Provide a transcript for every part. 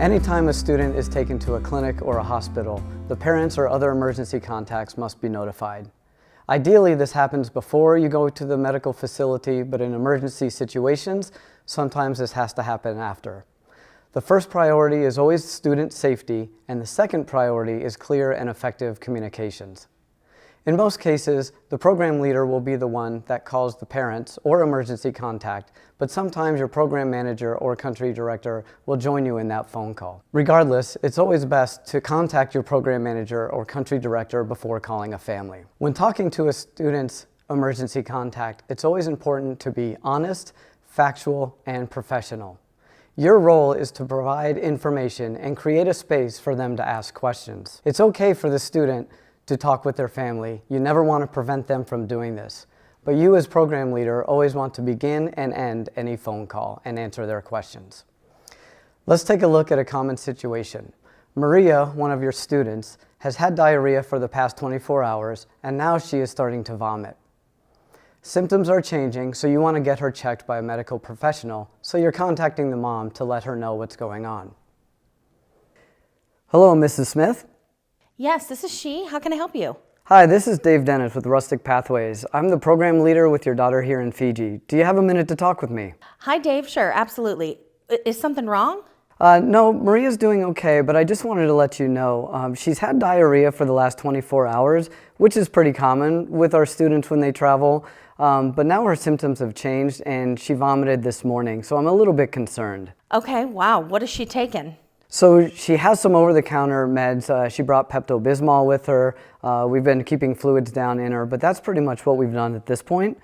Anytime a student is taken to a clinic or a hospital, the parents or other emergency contacts must be notified. Ideally, this happens before you go to the medical facility, but in emergency situations, sometimes this has to happen after. The first priority is always student safety, and the second priority is clear and effective communications. In most cases, the program leader will be the one that calls the parents or emergency contact, but sometimes your program manager or country director will join you in that phone call. Regardless, it's always best to contact your program manager or country director before calling a family. When talking to a student's emergency contact, it's always important to be honest, factual, and professional. Your role is to provide information and create a space for them to ask questions. It's okay for the student to talk with their family. You never want to prevent them from doing this. But you as program leader always want to begin and end any phone call and answer their questions. Let's take a look at a common situation. Maria, one of your students, has had diarrhea for the past 24 hours and now she is starting to vomit. Symptoms are changing, so you want to get her checked by a medical professional, so you're contacting the mom to let her know what's going on. Hello, Mrs. Smith? Yes, this is she. How can I help you? Hi, this is Dave Dennis with Rustic Pathways. I'm the program leader with your daughter here in Fiji. Do you have a minute to talk with me? Hi, Dave. Sure, absolutely. Is something wrong? No, Maria's doing okay, but I just wanted to let you know she's had diarrhea for the last 24 hours, which is pretty common with our students when they travel, but now her symptoms have changed and she vomited this morning, so I'm a little bit concerned. Okay, wow. What has she taken? So she has some over-the-counter meds. She brought Pepto-Bismol with her. We've been keeping fluids down in her, but that's pretty much what we've done at this point.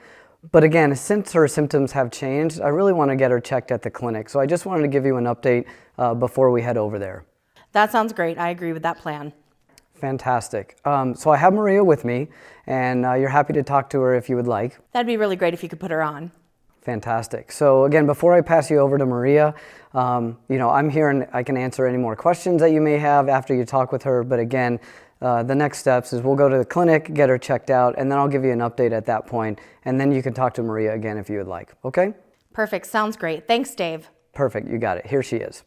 But again, since her symptoms have changed, I really want to get her checked at the clinic. So I just wanted to give you an update before we head over there. That sounds great. I agree with that plan. Fantastic. So I have Maria with me, and you're happy to talk to her if you would like. That'd be really great if you could put her on. Fantastic. So again, before I pass you over to Maria, I'm here and I can answer any more questions that you may have after you talk with her. But again, the next steps is we'll go to the clinic, get her checked out, and then I'll give you an update at that point, and then you can talk to Maria again if you would like. Okay? Perfect. Sounds great. Thanks, Dave. Perfect. You got it. Here she is.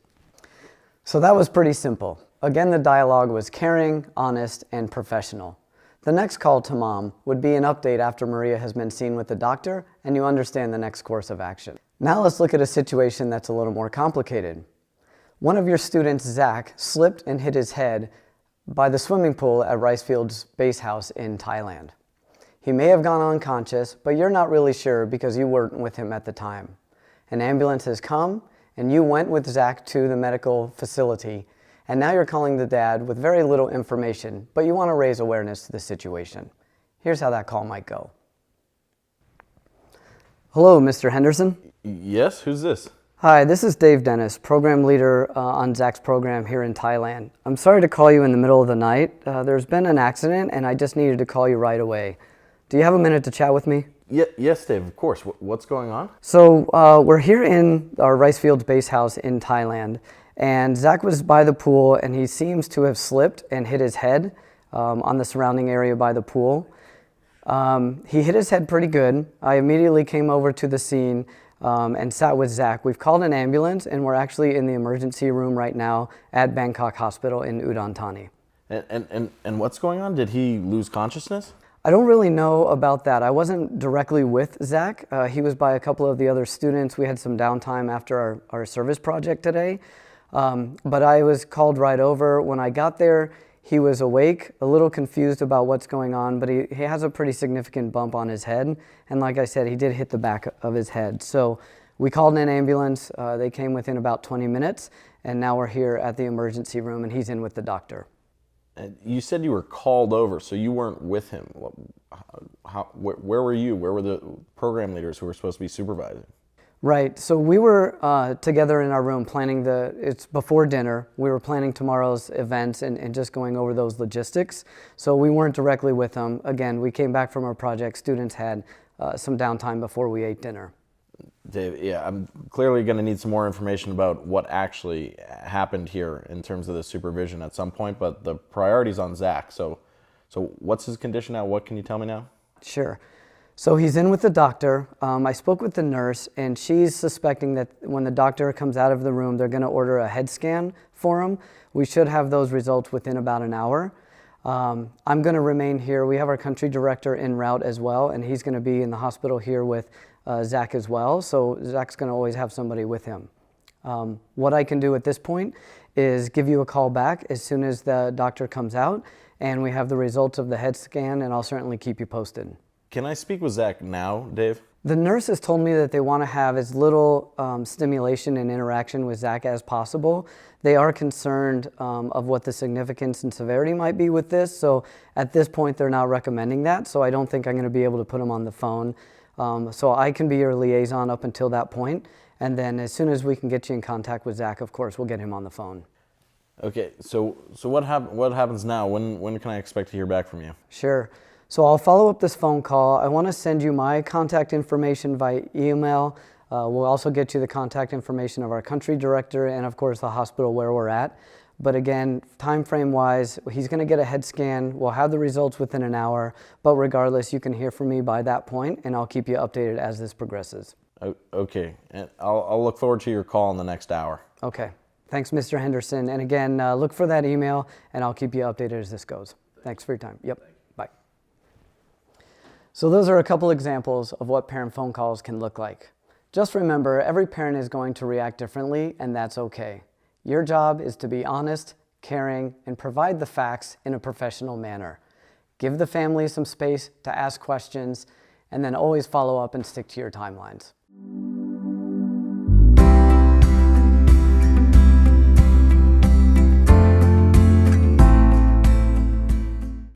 So that was pretty simple. Again, the dialogue was caring, honest, and professional. The next call to mom would be an update after Maria has been seen with the doctor and you understand the next course of action. Now let's look at a situation that's a little more complicated. One of your students, Zach, slipped and hit his head by the swimming pool at Ricefield's base house in Thailand. He may have gone unconscious, but you're not really sure because you weren't with him at the time. An ambulance has come and you went with Zach to the medical facility. And now you're calling the dad with very little information, but you want to raise awareness to the situation. Here's how that call might go. Hello, Mr. Henderson? Yes, who's this? Hi, this is Dave Dennis, program leader on Zach's program here in Thailand. I'm sorry to call you in the middle of the night. There's been an accident and I just needed to call you right away. Do you have a minute to chat with me? Yes, Dave, of course. What's going on? So we're here in our Ricefield's base house in Thailand. And Zach was by the pool and he seems to have slipped and hit his head on the surrounding area by the pool. He hit his head pretty good. I immediately came over to the scene and sat with Zach. We've called an ambulance and we're actually in the emergency room right now at Bangkok Hospital in Udon Thani. And what's going on? Did he lose consciousness? I don't really know about that. I wasn't directly with Zach. He was by a couple of the other students. We had some downtime after our service project today. But I was called right over. When I got there, he was awake, a little confused about what's going on, but he has a pretty significant bump on his head. And like I said, he did hit the back of his head. So we called an ambulance. They came within about 20 minutes, and now we're here at the emergency room, and he's in with the doctor. You said you were called over, so you weren't with him. Where were you? Where were the program leaders who were supposed to be supervising? Right, so we were together in our room planning it's before dinner. We were planning tomorrow's events and just going over those logistics. So we weren't directly with them. Again, we came back from our project. Students had some downtime before we ate dinner. Dave, yeah, I'm clearly going to need some more information about what actually happened here in terms of the supervision at some point, but the priority's on Zach. So what's his condition now? What can you tell me now? Sure. So he's in with the doctor. I spoke with the nurse, and she's suspecting that when the doctor comes out of the room, they're going to order a head scan for him. We should have those results within about an hour. I'm going to remain here. We have our country director en route as well, and he's going to be in the hospital here with Zach as well. So Zach's going to always have somebody with him. What I can do at this point is give you a call back as soon as the doctor comes out and we have the results of the head scan, and I'll certainly keep you posted. Can I speak with Zach now, Dave? The nurse has told me that they want to have as little stimulation and interaction with Zach as possible. They are concerned of what the significance and severity might be with this, so at this point they're not recommending that, so I don't think I'm going to be able to put him on the phone. So I can be your liaison up until that point, and then as soon as we can get you in contact with Zach, of course, we'll get him on the phone. Okay, so what happens now? When can I expect to hear back from you? Sure. So I'll follow up this phone call. I want to send you my contact information via email. We'll also get you the contact information of our country director and of course the hospital where we're at. But again, time frame wise, he's going to get a head scan. We'll have the results within an hour, but regardless, you can hear from me by that point, and I'll keep you updated as this progresses. Okay, and I'll look forward to your call in the next hour. Okay. Thanks, Mr. Henderson. And again, look for that email, and I'll keep you updated as this goes. Thanks for your time. Yep. Bye. So those are a couple examples of what parent phone calls can look like. Just remember, every parent is going to react differently, and that's okay. Your job is to be honest, caring, and provide the facts in a professional manner. Give the family some space to ask questions, and then always follow up and stick to your timelines.